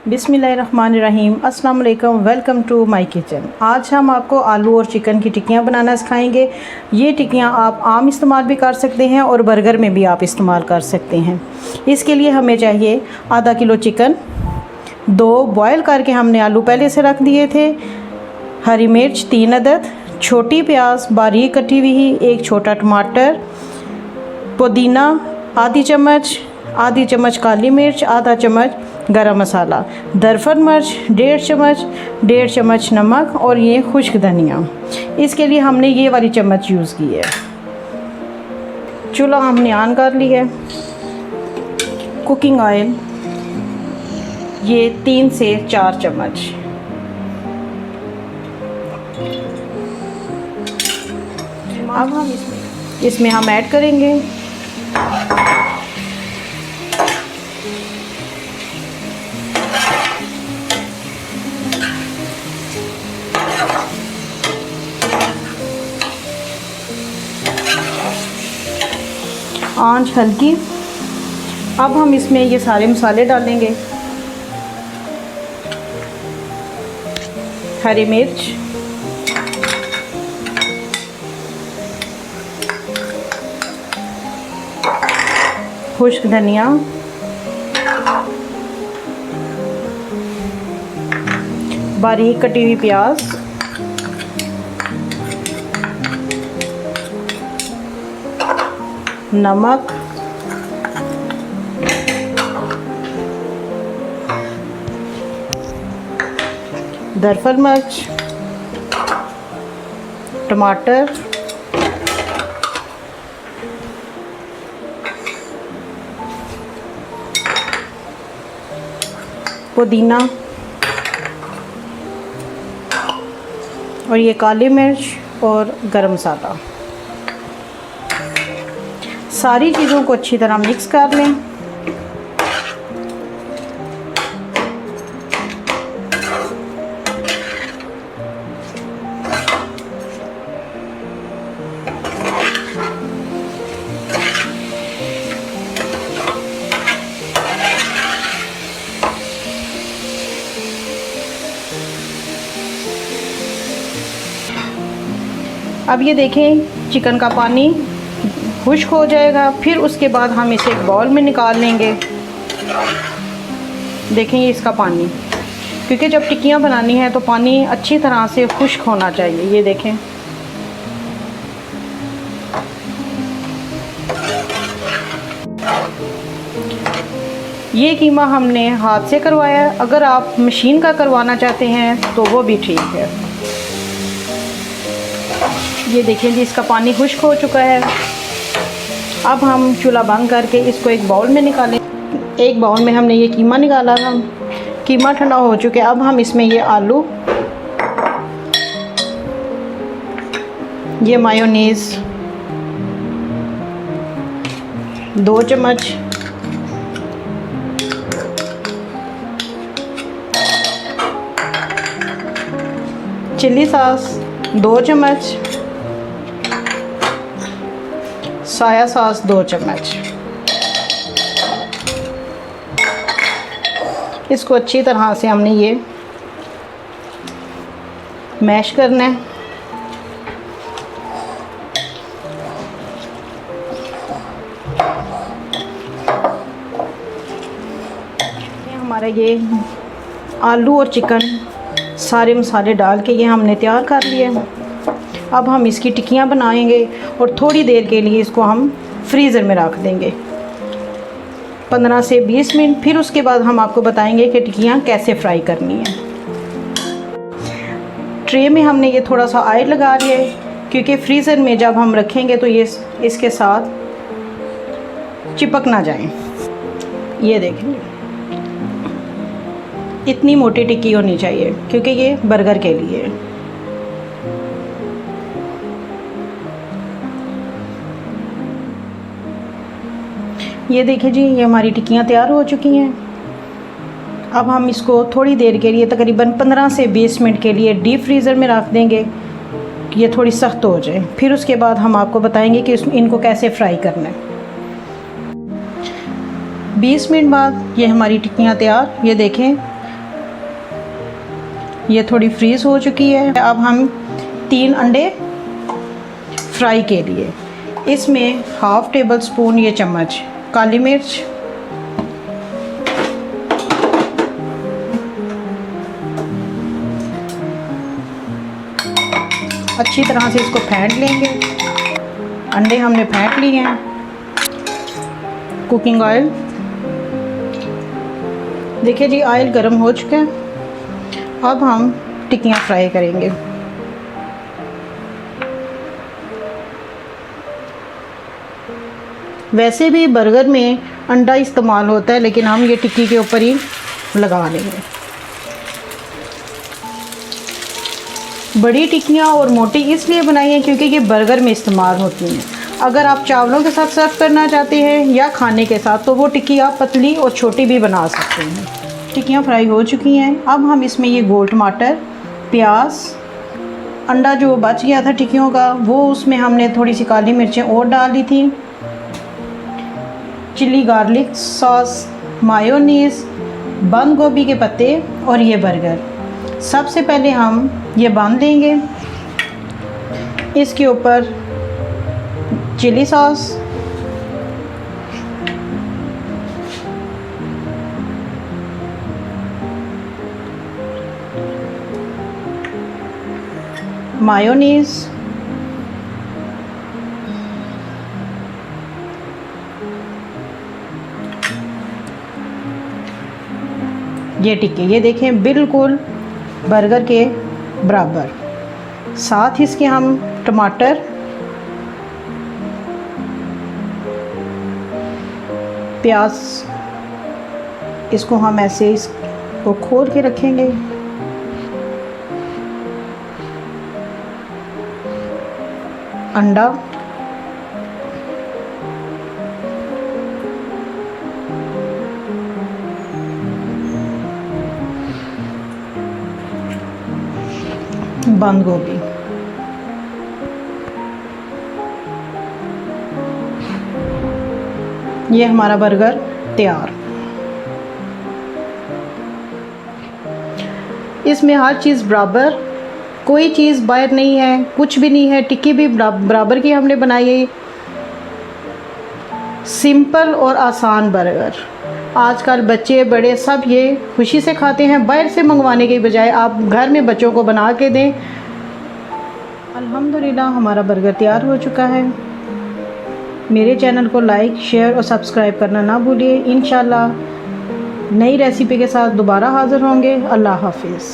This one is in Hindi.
बिस्मिल्लाहिर्रहमानिर्रहीम। अस्सलाम वालेकुम, वेलकम टू माय किचन। आज हम आपको आलू और चिकन की टिक्कियाँ बनाना सिखाएंगे। ये टिक्कियाँ आप आम इस्तेमाल भी कर सकते हैं और बर्गर में भी आप इस्तेमाल कर सकते हैं। इसके लिए हमें चाहिए आधा किलो चिकन, 2 बॉयल करके हमने आलू पहले से रख दिए थे, हरी मिर्च 3 अदद, छोटी प्याज बारीक कटी हुई, 1 छोटा टमाटर, पुदीना आधी चम्मच काली मिर्च, आधा चम्मच गरम मसाला, दरफन मिर्च 1.5 चम्मच नमक और ये खुश्क धनिया। इसके लिए हमने ये वाली चम्मच यूज़ की है। चूल्हा हमने ऑन कर लिया है। कुकिंग ऑयल ये 3 से 4 चम्मच। अब हम इसमें हम ऐड करेंगे आंच हल्की। अब हम इसमें ये सारे मसाले डालेंगे, हरी मिर्च, खुश्क धनिया, बारीक कटी हुई प्याज, नमक, दरफल मिर्च, टमाटर, पुदीना और ये काली मिर्च और गरम मसाला। सारी चीज़ों को अच्छी तरह मिक्स कर लें। अब ये देखें चिकन का पानी खुश्क हो जाएगा। फिर उसके बाद हम इसे एक बाउल में निकाल लेंगे। देखें ये इसका पानी, क्योंकि जब टिक्कियाँ बनानी है तो पानी अच्छी तरह से खुश्क होना चाहिए। ये देखें ये कीमा हमने हाथ से करवाया। अगर आप मशीन का करवाना चाहते हैं तो वो भी ठीक है। ये देखें जी इसका पानी खुश्क हो चुका है। अब हम चूल्हा बंद करके इसको एक बाउल में निकालें। एक बाउल में हमने ये कीमा निकाला था। कीमा ठंडा हो चुका है। अब हम इसमें ये आलू, ये मायोनीज़ 2 चम्मच, चिल्ली सॉस 2 चम्मच, सोया सॉस 2 चम्मच। इसको अच्छी तरह से हमने ये मैश करना है। हमारा ये आलू और चिकन सारे मसाले डाल के ये हमने तैयार कर लिया है। अब हम इसकी टिक्कियाँ बनाएंगे और थोड़ी देर के लिए इसको हम फ्रीज़र में रख देंगे 15 से 20 मिनट। फिर उसके बाद हम आपको बताएंगे कि टिक्कियाँ कैसे फ्राई करनी है। ट्रे में हमने ये थोड़ा सा ऑयल लगा लिया है, क्योंकि फ्रीज़र में जब हम रखेंगे तो ये इसके साथ चिपक ना जाए। ये देखें इतनी मोटी टिक्की होनी चाहिए, क्योंकि ये बर्गर के लिए है। ये देखिए जी ये हमारी टिक्कियाँ तैयार हो चुकी हैं। अब हम इसको थोड़ी देर के लिए तकरीबन 15 से 20 मिनट के लिए डीप फ्रीज़र में रख देंगे कि ये थोड़ी सख्त हो जाए। फिर उसके बाद हम आपको बताएंगे कि इनको कैसे फ्राई करना है। 20 मिनट बाद ये हमारी टिक्कियाँ तैयार, ये देखें ये थोड़ी फ्रीज़ हो चुकी है। अब हम 3 अंडे फ्राई के लिए, इसमें हाफ़ टेबल स्पून ये चम्मच काली मिर्च, अच्छी तरह से इसको फेंट लेंगे। अंडे हमने फेंट लिए हैं। कुकिंग ऑयल, देखिए जी ऑयल गर्म हो चुका है। अब हम टिक्कियाँ फ्राई करेंगे। वैसे भी बर्गर में अंडा इस्तेमाल होता है, लेकिन हम ये टिक्की के ऊपर ही लगा लेंगे। बड़ी टिक्कियाँ और मोटी इसलिए बनाई हैं क्योंकि ये बर्गर में इस्तेमाल होती हैं। अगर आप चावलों के साथ सर्व करना चाहते हैं या खाने के साथ, तो वो टिक्की आप पतली और छोटी भी बना सकते हैं। टिक्कियाँ फ्राई हो चुकी हैं। अब हम इसमें ये गोल टमाटर, प्याज, अंडा जो बच गया था टिक्कियों का, वो उसमें हमने थोड़ी सी काली मिर्चें और डाल दी थी, चिली गार्लिक सॉस, मायोनीज़, बंद गोभी के पत्ते और ये बर्गर। सबसे पहले हम ये बांध देंगे। इसके ऊपर चिली सॉस, मायोनीज़, ये टिक्के ये देखें बिल्कुल बर्गर के बराबर। साथ ही इसके हम टमाटर, प्याज, इसको हम ऐसे इसको खोल के रखेंगे। अंडा, बंद गोभी, ये हमारा बर्गर तैयार। इसमें हर चीज़ बराबर, कोई चीज़ बाहर नहीं है, कुछ भी नहीं है। टिक्की भी बराबर की हमने बनाई है। सिंपल और आसान बर्गर आजकल बच्चे बड़े सब ये खुशी से खाते हैं। बाहर से मंगवाने के बजाय आप घर में बच्चों को बना के दें। अल्हम्दुलिल्लाह हमारा बर्गर तैयार हो चुका है। मेरे चैनल को लाइक, शेयर और सब्सक्राइब करना ना भूलिए। इंशाल्लाह नई रेसिपी के साथ दोबारा हाज़िर होंगे। अल्लाह हाफिज़।